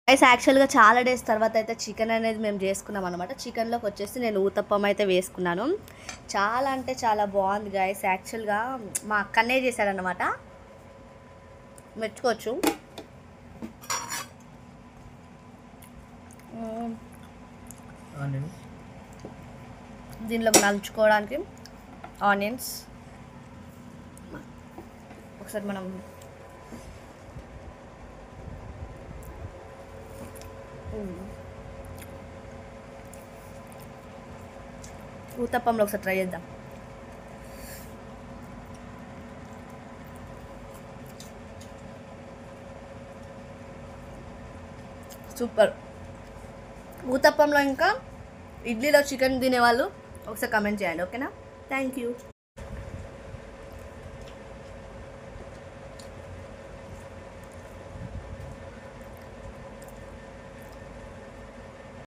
Guys యాక్చువల్గా చాలా days తర్వాత అయితే చికెన్ అనేది మేము చేసుకున్నాం అనమాట. చికెన్లోకి వచ్చేసి నేను ఊతప్పం అయితే వేసుకున్నాను. చాలా అంటే చాలా బాగుంది గైస్. యాక్చువల్గా మా అక్కనే చేశారనమాట, మెచ్చుకోవచ్చు. దీనిలో నంచుకోవడానికి ఆనియన్స్ ఒకసారి మనం ఊతప్పంలో ఒకసారి ట్రై చేద్దాం. సూపర్. ఊతప్పంలో ఇంకా ఇడ్లీలో చికెన్ తినేవాళ్ళు ఒకసారి కమెంట్ చేయండి, ఓకేనా? Thank you.